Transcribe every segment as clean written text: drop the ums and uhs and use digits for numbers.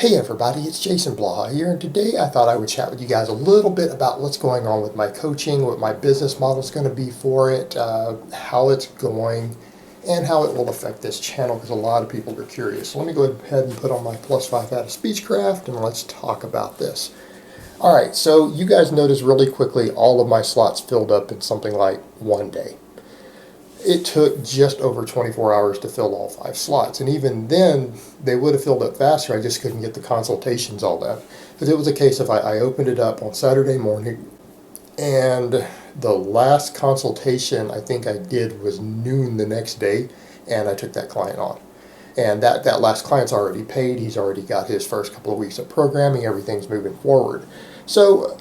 Hey everybody, it's Jason Blaha here, and today I thought I would chat with you guys a little bit about what's going on with my coaching, what my business model is going to be for it, how it's going, and how it will affect this channel, because a lot of people are curious. So let me go ahead and put on my +5 out of Speechcraft, and let's talk about this. All right, so you guys notice really quickly all of my slots filled up in something like one day. It took just over 24 hours to fill all 5 slots. And even then, they would have filled up faster. I just couldn't get the consultations all done. Because it was a case of I opened it up on Saturday morning, and the last consultation I think I did was noon the next day, and I took that client on. And that last client's already paid. He's already got his first couple of weeks of programming. Everything's moving forward. So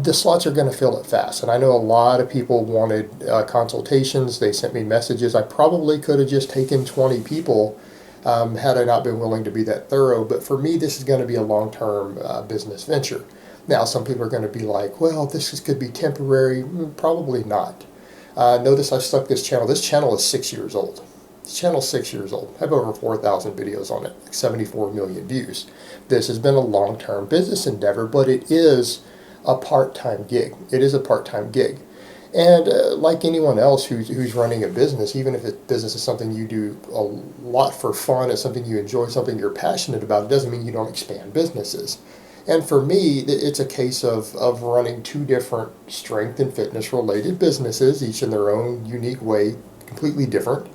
the slots are going to fill it fast. And I know a lot of people wanted consultations. They sent me messages. I probably could have just taken 20 people had I not been willing to be that thorough. But for me, this is going to be a long-term business venture. Now, some people are going to be like, well, could be temporary. Probably not. Notice I stuck this channel. This channel is 6 years old. This channel is 6 years old. I have over 4,000 videos on it, like 74 million views. This has been a long-term business endeavor, but it is a part-time gig. It is a part-time gig. And like anyone else who's running a business, even if a business is something you do a lot for fun, it's something you enjoy, something you're passionate about, it doesn't mean you don't expand businesses. And for me, it's a case of running two different strength and fitness related businesses, each in their own unique way, completely different,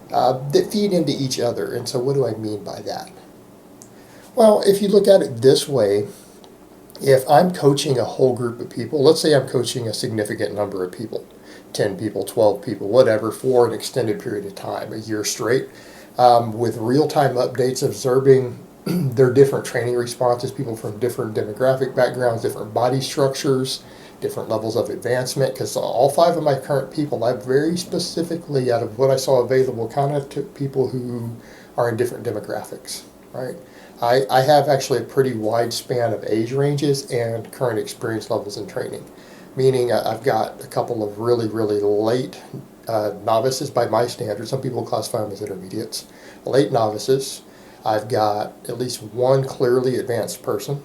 that feed into each other. And so what do I mean by that? Well, if you look at it this way, if I'm coaching a whole group of people, let's say I'm coaching a significant number of people, 10 people, 12 people, whatever, for an extended period of time, a year straight, with real-time updates, observing their different training responses, people from different demographic backgrounds, different body structures, different levels of advancement, because all 5 of my current people, I very specifically, out of what I saw available, kind of took people who are in different demographics, right? I have actually a pretty wide span of age ranges and current experience levels in training, meaning I've got a couple of really, really late novices by my standards. Some people classify them as intermediates. Late novices. I've got at least one clearly advanced person.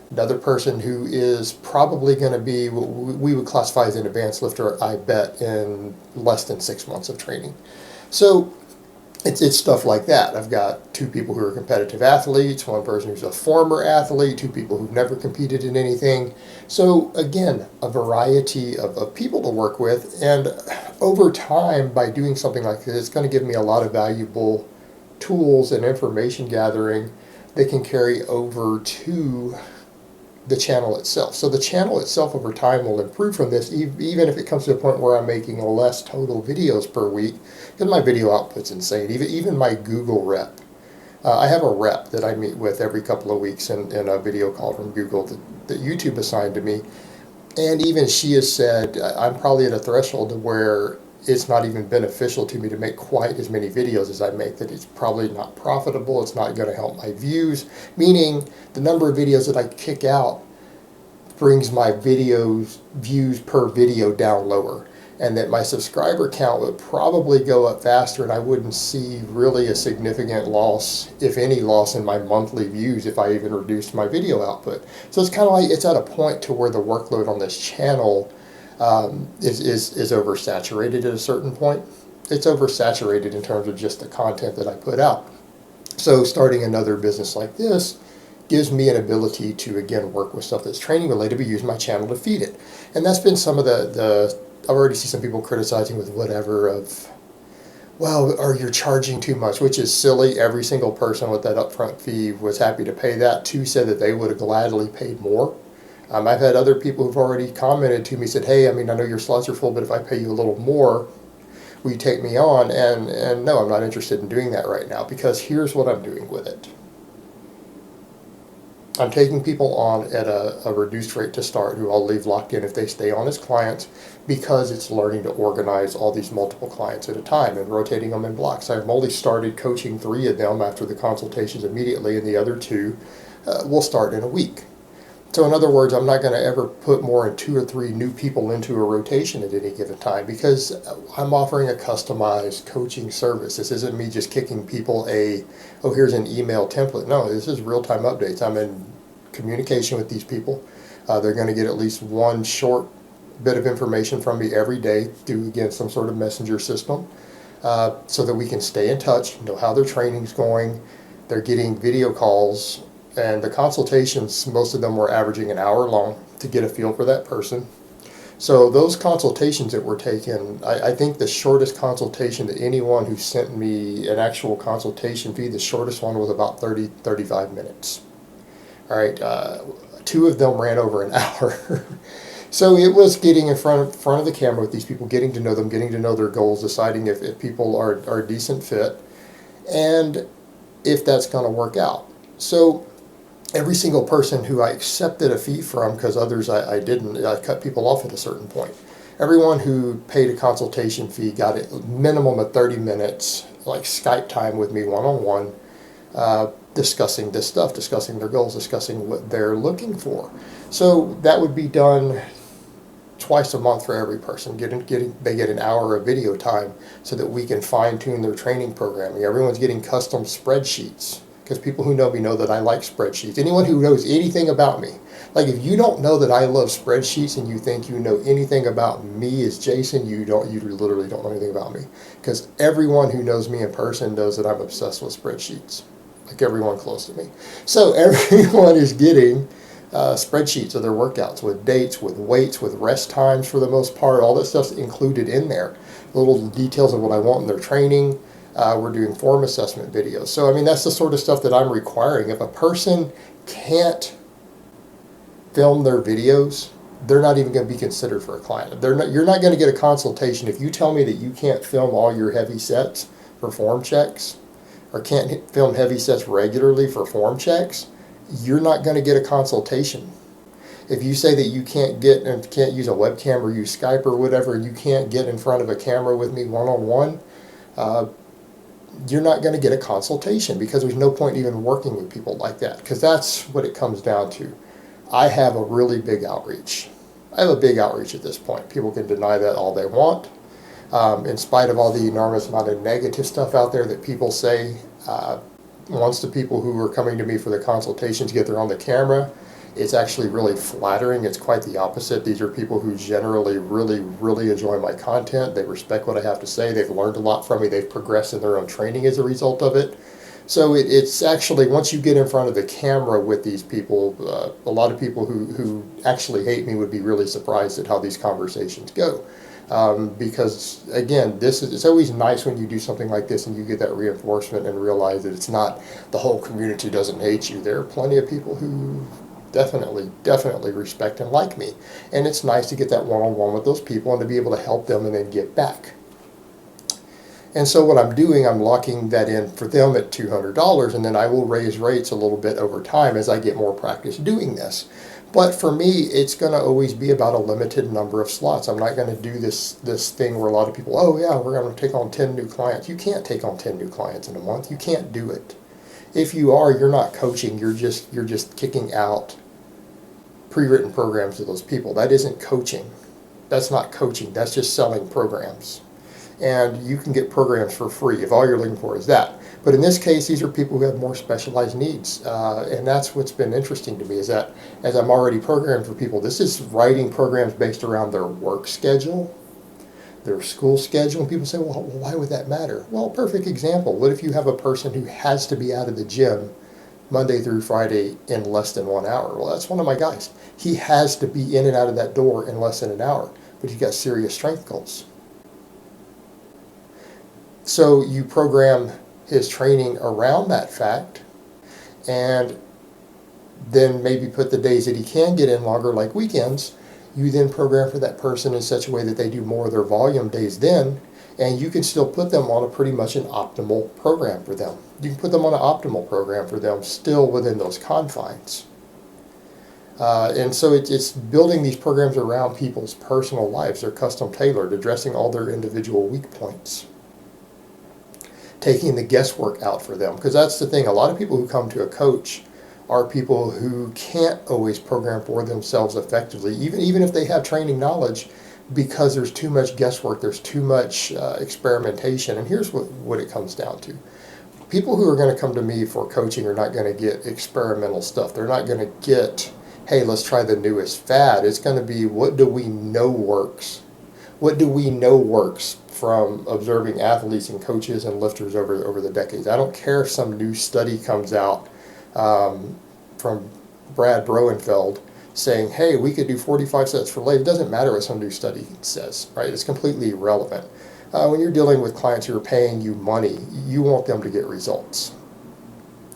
Another person who is probably going to be what we would classify as an advanced lifter, I bet, in less than 6 months of training. So it's stuff like that. I've got 2 people who are competitive athletes, one person who's a former athlete, 2 people who've never competed in anything. So again, a variety of people to work with. And over time, by doing something like this, it's going to give me a lot of valuable tools and information gathering that can carry over to the channel itself. So the channel itself over time will improve from this, even if it comes to a point where I'm making less total videos per week, because my video output's insane. Even my Google rep. I have a rep that I meet with every couple of weeks in a video call from Google that YouTube assigned to me. And even she has said, I'm probably at a threshold to where it's not even beneficial to me to make quite as many videos as I make, that it's probably not profitable, it's not going to help my views, meaning the number of videos that I kick out brings my videos views per video down lower, and that my subscriber count would probably go up faster, and I wouldn't see really a significant loss, if any loss, in my monthly views if I even reduced my video output. So it's kind of like it's at a point to where the workload on this channel is oversaturated at a certain point. It's oversaturated in terms of just the content that I put out. So starting another business like this gives me an ability to, again, work with stuff that's training related, but use my channel to feed it. And that's been some of I've already seen some people criticizing with whatever of, well, or you're charging too much, which is silly. Every single person with that upfront fee was happy to pay that. 2 said that they would have gladly paid more. I've had other people who've already commented to me, said, hey, I know your slots are full, but if I pay you a little more, will you take me on? And no, I'm not interested in doing that right now, because here's what I'm doing with it. I'm taking people on at a reduced rate to start, who I'll leave locked in if they stay on as clients, because it's learning to organize all these multiple clients at a time and rotating them in blocks. I've only started coaching 3 of them after the consultations immediately, and the other 2 will start in a week. So in other words, I'm not going to ever put more than 2 or 3 new people into a rotation at any given time because I'm offering a customized coaching service. This isn't me just kicking people oh, here's an email template. No, this is real-time updates. I'm in communication with these people. They're going to get at least one short bit of information from me every day through, again, some sort of messenger system, so that we can stay in touch, know how their training's going. They're getting video calls. And the consultations, most of them were averaging an hour long to get a feel for that person. So those consultations that were taken, I think the shortest consultation to anyone who sent me an actual consultation fee, the shortest one was about 35 minutes. All right, 2 of them ran over an hour. So it was getting in front of the camera with these people, getting to know them, getting to know their goals, deciding if people are a decent fit, and if that's going to work out. So every single person who I accepted a fee from, because others I didn't, I cut people off at a certain point. Everyone who paid a consultation fee got a minimum of 30 minutes, like Skype time with me one-on-one, discussing this stuff, discussing their goals, discussing what they're looking for. So that would be done twice a month for every person. They get an hour of video time so that we can fine-tune their training programming. Everyone's getting custom spreadsheets, because people who know me know that I like spreadsheets. Anyone who knows anything about me, like if you don't know that I love spreadsheets and you think you know anything about me as Jason, you literally don't know anything about me. Because everyone who knows me in person knows that I'm obsessed with spreadsheets, like everyone close to me. So everyone is getting spreadsheets of their workouts with dates, with weights, with rest times for the most part. All that stuff's included in there. Little details of what I want in their training. We're doing form assessment videos. So, I mean, that's the sort of stuff that I'm requiring. If a person can't film their videos, they're not even going to be considered for a client. You're not going to get a consultation if you tell me that you can't film all your heavy sets for form checks, or can't film heavy sets regularly for form checks. You're not going to get a consultation. If you say that you can't use a webcam or use Skype or whatever, you can't get in front of a camera with me one-on-one, you're not going to get a consultation, because there's no point even working with people like that, because that's what it comes down to. I have a really big outreach. I have a big outreach at this point. People can deny that all they want. In spite of all the enormous amount of negative stuff out there that people say, once the people who are coming to me for the consultations get there on the camera, it's actually really flattering. It's quite the opposite. These are people who generally really, really enjoy my content. They respect what I have to say. They've learned a lot from me. They've progressed in their own training as a result of it. So it's actually, once you get in front of the camera with these people, a lot of people who actually hate me would be really surprised at how these conversations go. Because again, it's always nice when you do something like this and you get that reinforcement and realize that it's not the whole community doesn't hate you. There are plenty of people who definitely respect and like me. And it's nice to get that one-on-one with those people and to be able to help them and then give back. And so what I'm doing, I'm locking that in for them at $200, and then I will raise rates a little bit over time as I get more practice doing this. But for me, it's going to always be about a limited number of slots. I'm not going to do this thing where a lot of people, oh yeah, we're going to take on 10 new clients. You can't take on 10 new clients in a month. You can't do it. If you are, you're not coaching. You're just kicking out pre-written programs to those people. That isn't coaching. That's not coaching. That's just selling programs. And you can get programs for free if all you're looking for is that. But in this case, these are people who have more specialized needs. And that's what's been interesting to me, is that as I'm already programmed for people, this is writing programs based around their work schedule, their school schedule. And people say, well, why would that matter? Well, perfect example. What if you have a person who has to be out of the gym Monday through Friday in less than 1 hour? Well, that's one of my guys. He has to be in and out of that door in less than an hour, but he's got serious strength goals. So you program his training around that fact, and then maybe put the days that he can get in longer, like weekends. You then program for that person in such a way that they do more of their volume days then, and you can still put them on a pretty much an optimal program for them. You can put them on an optimal program for them still within those confines. And so it's building these programs around people's personal lives. They're custom tailored, addressing all their individual weak points. Taking the guesswork out for them, because that's the thing. A lot of people who come to a coach are people who can't always program for themselves effectively, even if they have training knowledge, because there's too much guesswork, there's too much experimentation. And here's what it comes down to. People who are going to come to me for coaching are not going to get experimental stuff. They're not going to get, hey, let's try the newest fad. It's going to be, what do we know works? What do we know works from observing athletes and coaches and lifters over the decades? I don't care if some new study comes out from Brad Broenfeld saying, hey, we could do 45 sets for leg. It doesn't matter what some new study says, right? It's completely irrelevant. When you're dealing with clients who are paying you money, you want them to get results.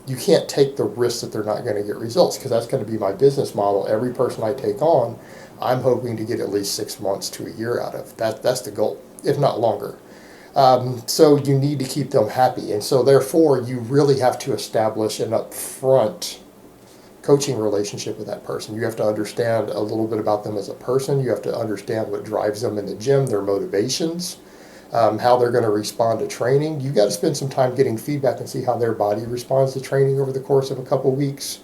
You can't take the risk that they're not going to get results, because that's going to be my business model. Every person I take on, I'm hoping to get at least 6 months to a year out of. That's the goal, if not longer. So you need to keep them happy. And so therefore, you really have to establish an upfront coaching relationship with that person. You have to understand a little bit about them as a person. You have to understand what drives them in the gym, their motivations, how they're going to respond to training. You got to spend some time getting feedback and see how their body responds to training over the course of a couple of weeks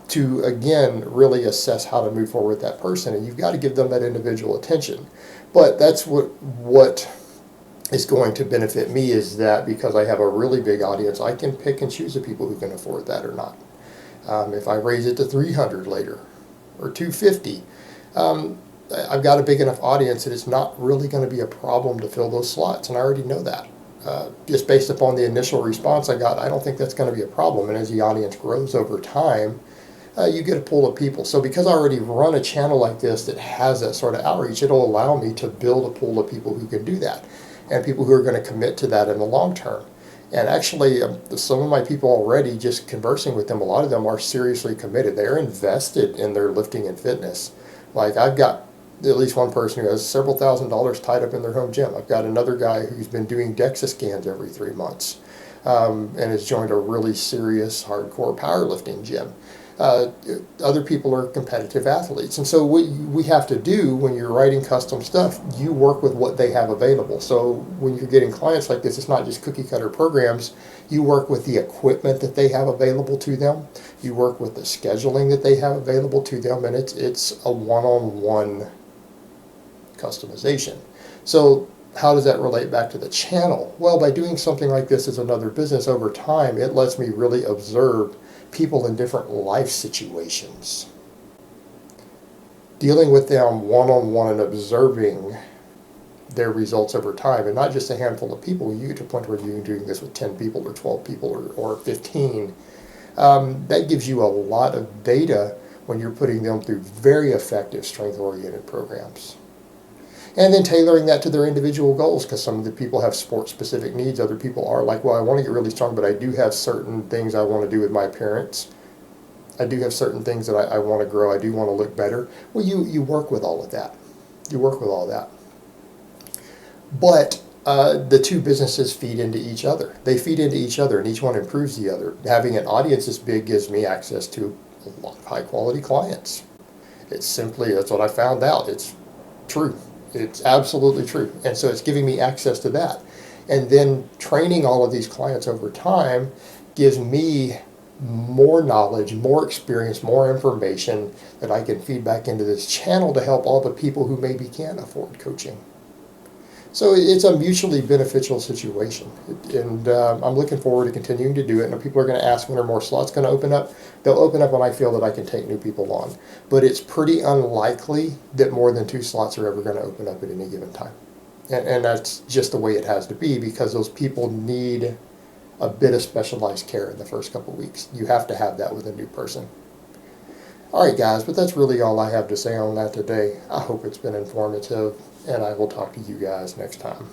to, again, really assess how to move forward with that person. And you've got to give them that individual attention. But that's what is going to benefit me, is that because I have a really big audience, I can pick and choose the people who can afford that or not. If I raise it to 300 later or 250, I've got a big enough audience that it's not really going to be a problem to fill those slots, and I already know that. Just based upon the initial response I got, I don't think that's going to be a problem. And as the audience grows over time, you get a pool of people. So because I already run a channel like this that has that sort of outreach, it'll allow me to build a pool of people who can do that, and people who are going to commit to that in the long term. And actually, some of my people already, just conversing with them, a lot of them are seriously committed. They're invested in their lifting and fitness. Like, I've got at least one person who has several $1,000s tied up in their home gym. I've got another guy who's been doing DEXA scans every 3 months and has joined a really serious, hardcore powerlifting gym. Other people are competitive athletes. And so what we have to do when you're writing custom stuff, you work with what they have available. So when you're getting clients like this, it's not just cookie cutter programs. You work with the equipment that they have available to them. You work with the scheduling that they have available to them, and it's a one-on-one customization. So how does that relate back to the channel? Well, by doing something like this as another business over time, it lets me really observe people in different life situations, dealing with them one-on-one and observing their results over time, and not just a handful of people. You get to a point where you're doing this with 10 people or 12 people or 15. That gives you a lot of data when you're putting them through very effective strength-oriented programs. And then tailoring that to their individual goals, because some of the people have sport-specific needs. Other people are like, well, I want to get really strong, but I do have certain things I want to do with my appearance. I do have certain things that I want to grow. I do want to look better. Well, you work with all of that. You work with all that. But the two businesses feed into each other. They feed into each other, and each one improves the other. Having an audience this big gives me access to a lot of high-quality clients. It's simply, that's what I found out. It's true. It's absolutely true. And so it's giving me access to that. And then training all of these clients over time gives me more knowledge, more experience, more information that I can feed back into this channel to help all the people who maybe can't afford coaching. So it's a mutually beneficial situation, and I'm looking forward to continuing to do it. And people are going to ask, when are more slots going to open up? They'll open up when I feel that I can take new people on. But it's pretty unlikely that more than 2 slots are ever going to open up at any given time. And that's just the way it has to be, because those people need a bit of specialized care in the first couple of weeks. You have to have that with a new person. All right, guys, but that's really all I have to say on that today. I hope it's been informative, and I will talk to you guys next time.